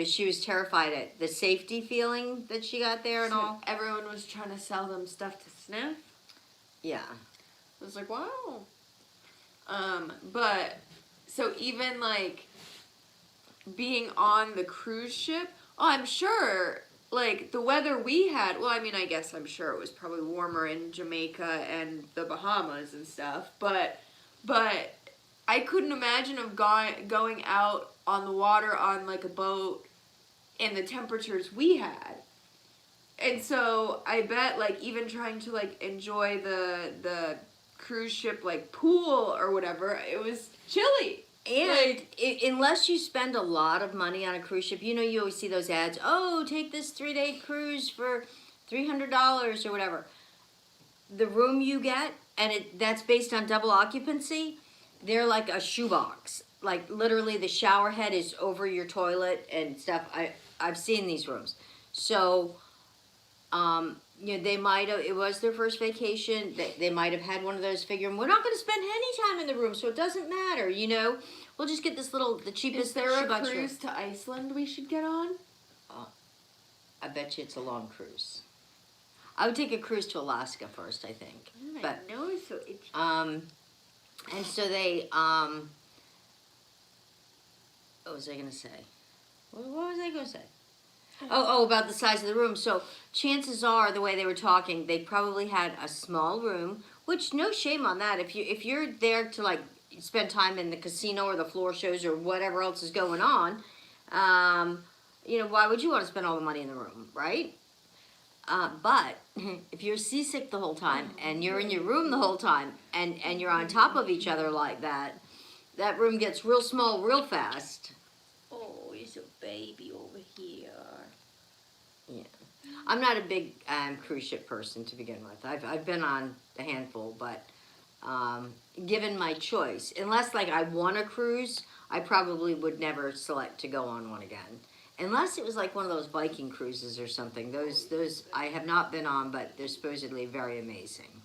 she was terrified at the safety feeling that she got there and all. Everyone was trying to sell them stuff to sniff. Yeah. I was like, wow. But, so even, like, being on the cruise ship, I'm sure, like, the weather we had, well, I mean, I guess I'm sure it was probably warmer in Jamaica and the Bahamas and stuff, but But I couldn't imagine of going out on the water on like a boat in the temperatures we had. And so I bet like even trying to like enjoy the cruise ship like pool or whatever, it was chilly. And unless you spend a lot of money on a cruise ship, you know, you always see those ads, oh, take this 3-day cruise for $300 or whatever. The room you get, and that's based on double occupancy, they're like a shoebox. Like literally the shower head is over your toilet and stuff. I've seen these rooms. So, you know, they might have, it was their first vacation. They might have had one of those figuring, we're not going to spend any time in the room, so it doesn't matter, you know. We'll just get this little, the cheapest. Is there a shoebox cruise room. to Iceland we should get on? I bet you it's a long cruise. I would take a cruise to Alaska first, I think. My nose so itchy. And so they, what was I going to say? What was I going to say? Oh, about the size of the room. So chances are, the way they were talking, they probably had a small room, which no shame on that. If you're there to like spend time in the casino or the floor shows or whatever else is going on, you know, why would you want to spend all the money in the room, right? But if you're seasick the whole time and you're in your room the whole time and you're on top of each other like that, that room gets real small real fast. Oh, it's a baby over here. Yeah, I'm not a big cruise ship person to begin with. I've been on a handful, but given my choice, unless like I want a cruise, I probably would never select to go on one again. Unless it was like one of those Viking cruises or something. Those I have not been on, but they're supposedly very amazing.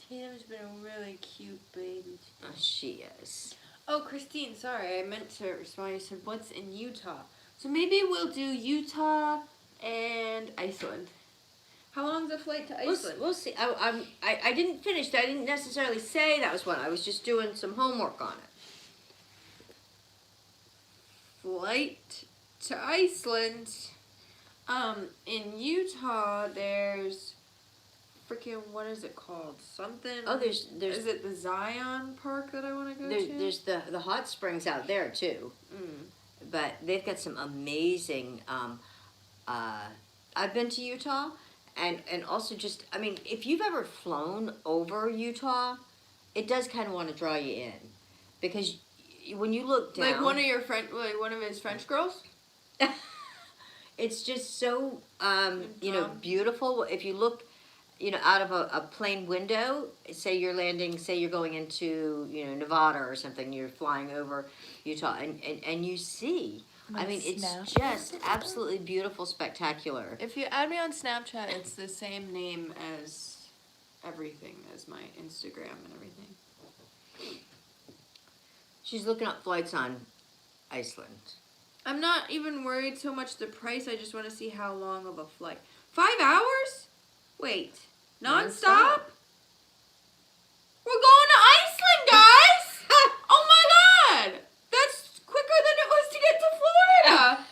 Tatum's been a really cute baby today. She is. Oh, Christine, sorry, I meant to respond. You said, what's in Utah? So maybe we'll do Utah and Iceland. How long's the flight to Iceland? We'll see. I didn't finish. I didn't necessarily say that was one. I was just doing some homework on it. Flight to Iceland. In Utah, there's freaking, what is it called? Something. Oh, there's. Is it the Zion Park that I want to go to? There's the hot springs out there too. But they've got some amazing. I've been to Utah, and also just, I mean, if you've ever flown over Utah, it does kind of want to draw you in, because when you look down, like one of his French girls. it's just so you know, beautiful. If you look, you know, out of a plane window, say you're landing, say you're going into, you know, Nevada or something, you're flying over Utah, and you see, I mean, it's just absolutely beautiful, spectacular. If you add me on Snapchat, it's the same name as everything, as my Instagram and everything. She's looking up flights on Iceland. I'm not even worried so much the price, I just want to see how long of a flight. 5 hours? Wait, non-stop? We're going to Iceland, guys! Oh my god! That's quicker than it was to get to Florida!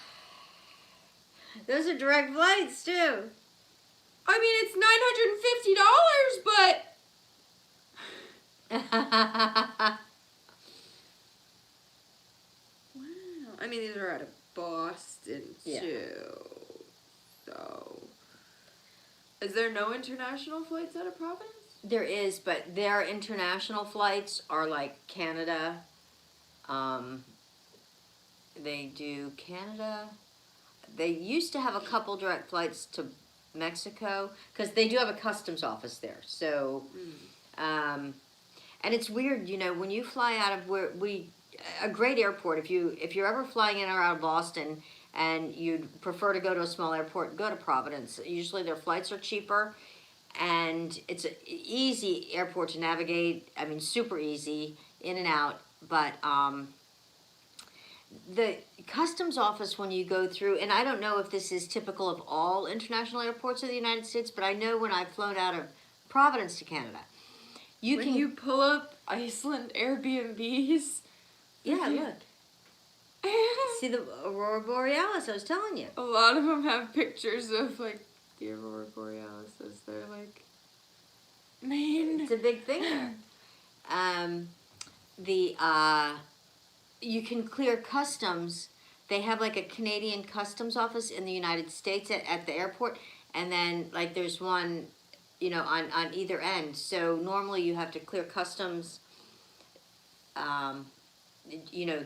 Those are direct flights, too. I mean, it's $950, but... Wow. I mean, these are out of Boston, too. So... Is there no international flights out of Providence? There is, but their international flights are like Canada. They do Canada. They used to have a couple direct flights to Mexico, because they do have a customs office there. So, and it's weird, you know, when you fly out of a great airport, if you're ever flying in or out of Boston, and you'd prefer to go to a small airport, go to Providence. Usually their flights are cheaper, and it's an easy airport to navigate. I mean, super easy, in and out. But the customs office, when you go through, and I don't know if this is typical of all international airports of the United States, but I know when I've flown out of Providence to Canada, when you pull up Iceland Airbnbs. Yeah, look. See the Aurora Borealis, I was telling you. A lot of them have pictures of, like, the Aurora Borealis as their, like, main... It's a big thing there. You can clear customs. They have like a Canadian customs office in the United States at the airport, and then like there's one, on either end. So normally you have to clear customs, um,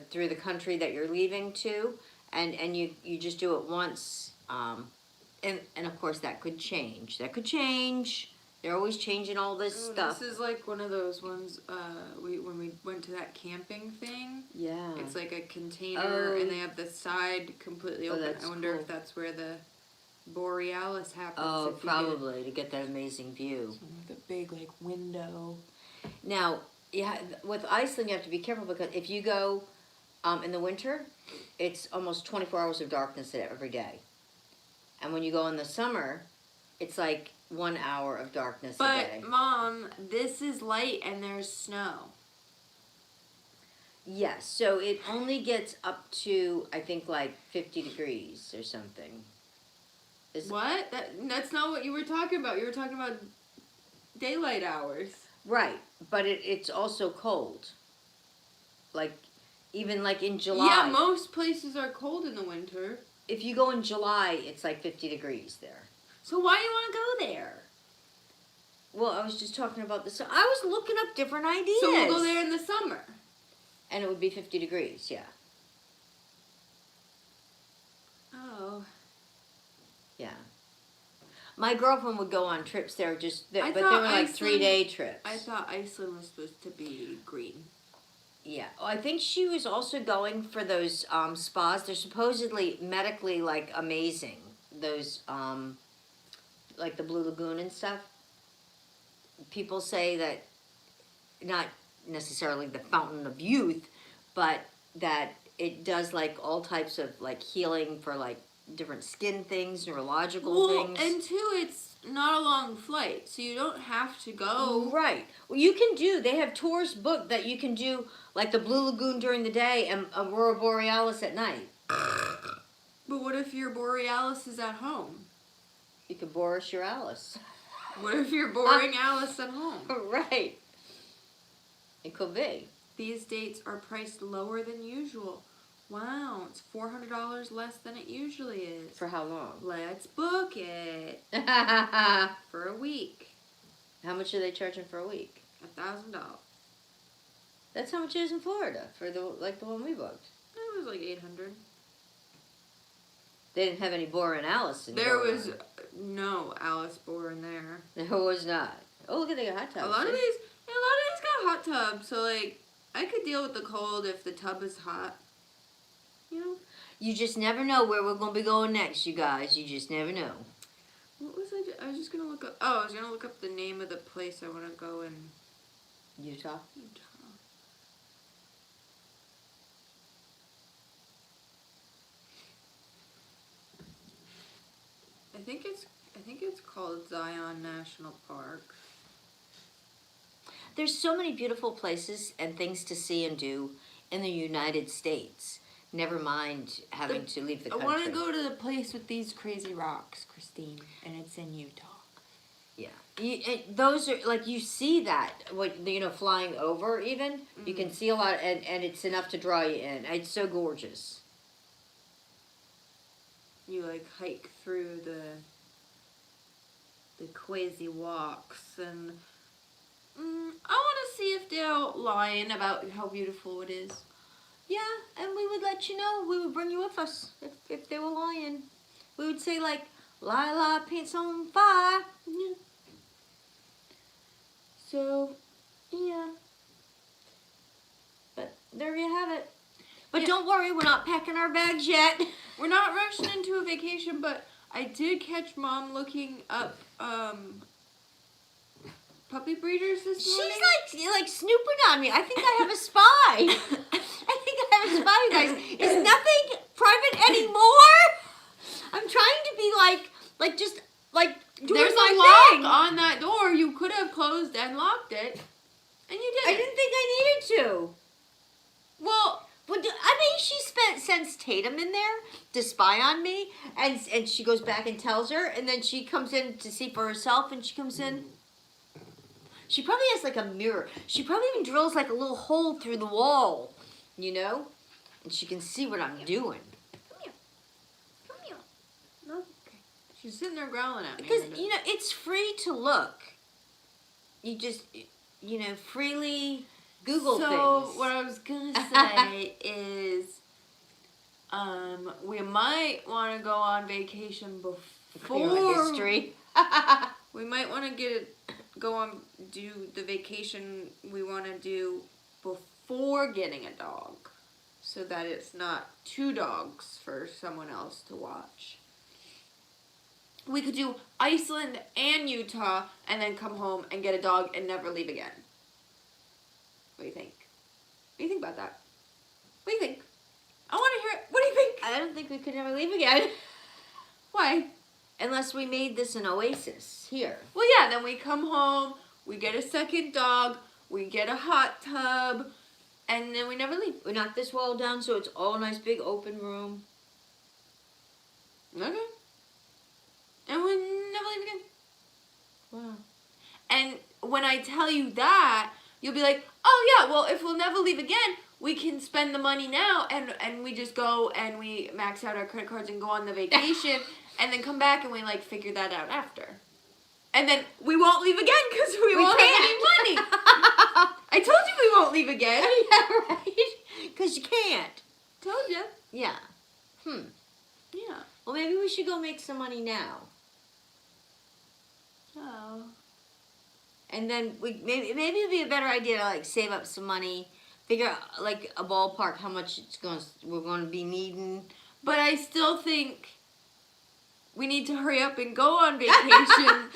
through the country that you're leaving to, and you just do it once. And of course that could change. They're always changing all this stuff. This is like one of those ones when we went to that camping thing. Yeah. It's like a container and they have the side completely open. That's I wonder cool. if that's where the Borealis happens. Oh, if you probably to get that amazing view. get the big like window. Now, yeah, with Iceland you have to be careful because if you go in the winter, it's almost 24 hours of darkness every day. And when you go in the summer, it's like 1 hour of darkness a day. But Mom, this is light and there's snow. Yes, so it only gets up to, I think, like 50 degrees or something. What? That's not what you were talking about. You were talking about daylight hours. Right, but it's also cold. Like, even like in July. Yeah, most places are cold in the winter. If you go in July, it's like 50 degrees there. So why do you want to go there? Well, I was just talking about this. I was looking up different ideas. So we'll go there in the summer. And it would be 50 degrees, yeah. Oh. Yeah. My girlfriend would go on trips there, but they were thought like Iceland- 3-day trips. I thought Iceland was supposed to be green. Yeah. Oh, I think she was also going for those spas. They're supposedly medically like amazing. Those like the Blue Lagoon and stuff. People say that not necessarily the fountain of youth, but that it does like all types of like healing for like different skin things, neurological things. And two, it's not a long flight, so you don't have to go. Right. Well, they have tours booked that you can do like the Blue Lagoon during the day and Aurora Borealis at night. But what if your Borealis is at home? You could Boris your Alice. What if you're boring Alice at home? Right. It could be. These dates are priced lower than usual. Wow, it's $400 less than it usually is. For how long? Let's book it. How For a week. much are they charging for a week? $1,000. That's how much it is in Florida for the one we booked. It was like $800. They didn't have any Bora and Alice in There going was no Alice Boar in there. on. There was not. Oh, look at the hot tub. A lot of these got hot tubs, so like I could deal with the cold if the tub is hot. You know? You just never know where we're going to be going next, you guys. You just never know. What was I was just gonna look up. Oh, I was gonna look up the name of the place I want to go in Utah? Utah. I think it's called Zion National Park. There's so many beautiful places and things to see and do in the United States. Never mind having to leave the I country. want to go to the place with these crazy rocks, Christine, and it's in Utah. Yeah, those are like you see that flying over even you can see a lot and it's enough to draw you in. It's so gorgeous. You like hike through the crazy walks and I want to see if they'll lie in about how beautiful it is. Yeah, and we would let you know. We would bring you with us if they were lying. We would say like, "Lila paints on fire." Yeah. So, yeah. But there you have it. But Yeah. don't worry, we're not packing our bags yet. We're not rushing into a vacation, but I did catch Mom looking up puppy breeders this morning. She's like snooping on me. I think I have a spy. I think I have a spy, you guys. Is nothing private anymore? I'm trying to be like just like doing There's my a lock thing. on that door. You could have closed and locked it, and you I didn't. didn't think I needed to. Well, She sends Tatum in there to spy on me, and she goes back and tells her, and then she comes in to see for herself, and she comes in. She probably has like a mirror. She probably even drills like a little hole through the wall, you know? And she can see what I'm doing. Come here. Come here. No. Okay. She's sitting there growling at me. Because, you know, it's free to look. You just, you know, freely Google things. So, what I was going to say is, we might want to go on vacation before history. We might want to do the vacation we want to do before getting a dog, so that it's not 2 dogs for someone else to watch. We could do Iceland and Utah and then come home and get a dog and never leave again. What do you think? What do you think about that? What do you think? I want to hear it. What do you think? I don't think we could ever leave again. Why? Unless we made this an oasis here. Well, yeah, then we come home, we get a second dog, we get a hot tub, and then we never leave. We knock this wall down so it's all a nice big open room. Okay. And we never leave again. Wow. And when I tell you that, you'll be like, oh yeah, well, if we'll never leave again, we can spend the money now, and we just go and we max out our credit cards and go on the vacation, and then come back and we, like, figure that out after. And then we won't leave again because we won't have any money. I told you we won't leave again. Yeah, right? Because you can't. Told you. Yeah. Yeah. Well, maybe we should go make some money now. Oh. And then maybe it'd be a better idea to like save up some money, figure out like a ballpark how much we're going to be needing. But I still think we need to hurry up and go on vacation.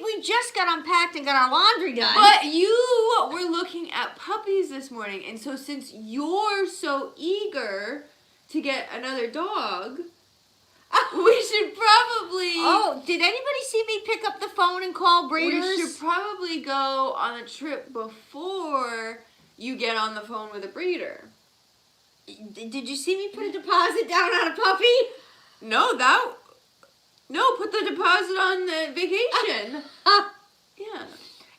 we just got unpacked and got our laundry done. But you were looking at puppies this morning, and so since you're so eager to get another dog, we should probably... Oh, did anybody see me pick up the phone and call breeders? We should probably go on a trip before you get on the phone with a breeder. Did you see me put a deposit down on a puppy? No, put the deposit on the vacation. Yeah.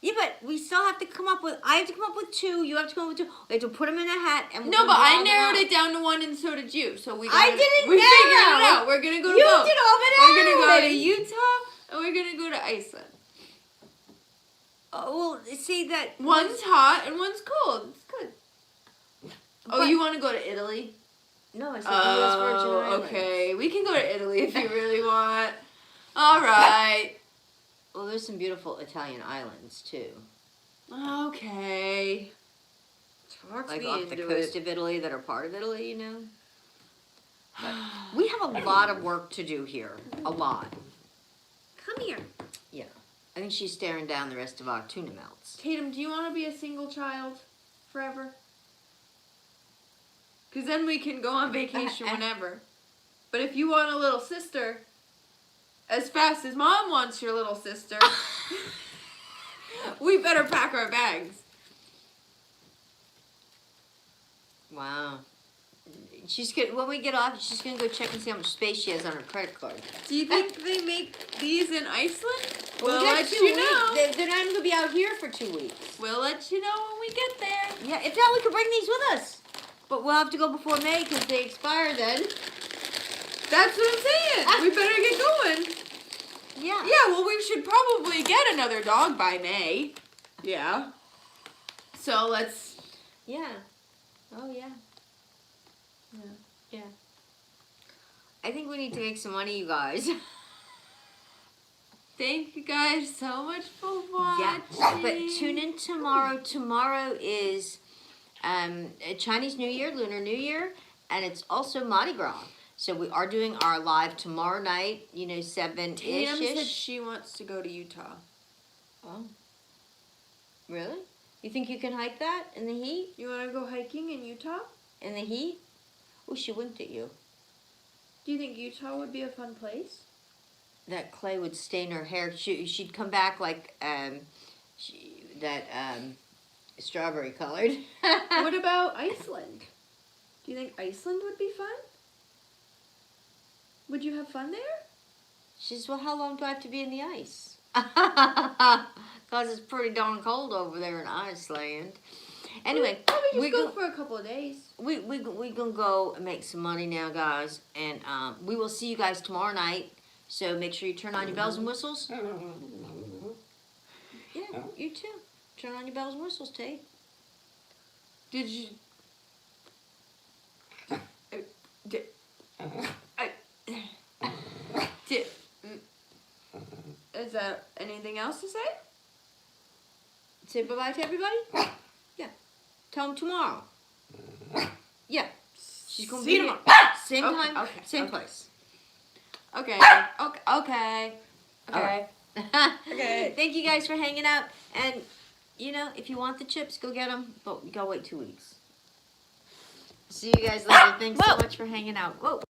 Yeah, but we still have to come up with... I have to come up with 2. You have to come up with 2. We have to put them in a hat and... No, but I narrowed it down to 1 and so did you. So we I didn't we narrow. figured it out. We're going to go to You both. did all the We're going to go to narrowing. Utah and we're going to go to Iceland. Oh, well, see that... One's hot and one's cold. It's good. Oh, But- you want to go to Italy? No, I said the U.S. Virgin Oh, Islands. okay. We can go to Italy if you really want. All right. Well, there's some beautiful Italian islands, too. Okay. Talk Like me off the into coast it. of Italy that are part of Italy, you know? But we have a lot of work to do here. A lot. Come here. Yeah. I think she's staring down the rest of our tuna melts. Tatum, do you want to be a single child forever? Because then we can go on vacation whenever. But if you want a little sister, as fast as Mom wants your little sister, we better pack our bags. Wow. When we get off, she's gonna go check and see how much space she has on her credit card. Do you think they make these in Iceland? Well, We'll let you know. They're not gonna be out here for 2 weeks. We'll let you know when we get there. Yeah, if not, we could bring these with us. But we'll have to go before May because they expire then. That's what I'm saying. We better get going. Yeah. Yeah, well, we should probably get another dog by May. Yeah. So let's... Yeah. Oh, yeah. Yeah. Yeah. I think we need to make some money, you guys. Thank you guys so much for watching. Yeah. But tune in tomorrow. Tomorrow is Chinese New Year, Lunar New Year, and it's also Mardi Gras. So we are doing our live tomorrow night, 7-ish. Tatum said she wants to go to Utah. Oh. Really? You think you can hike that in the heat? You want to go hiking in Utah? In the heat? Oh, she winked at you. Do you think Utah would be a fun place? That clay would stain her hair. She'd come back like strawberry colored. What about Iceland? Do you think Iceland would be fun? Would you have fun there? She says, well, how long do I have to be in the ice? Because it's pretty darn cold over there in Iceland. Anyway, we just go for a couple of days. we gonna go and make some money now, guys. And we will see you guys tomorrow night. So make sure you turn on your bells and whistles. Yeah, you too. Turn on your bells and whistles, Tate. Did you? Is there anything else to say? Say bye-bye to everybody? Yeah. Tell them tomorrow. Yeah. She's going to be tomorrow. Same time, Okay, same place. Okay. Okay. All right. Okay. Thank you guys for hanging out. And, you know, if you want the chips, go get them. But you got to wait 2 weeks. See you guys later. Thanks so much for hanging out. Whoa.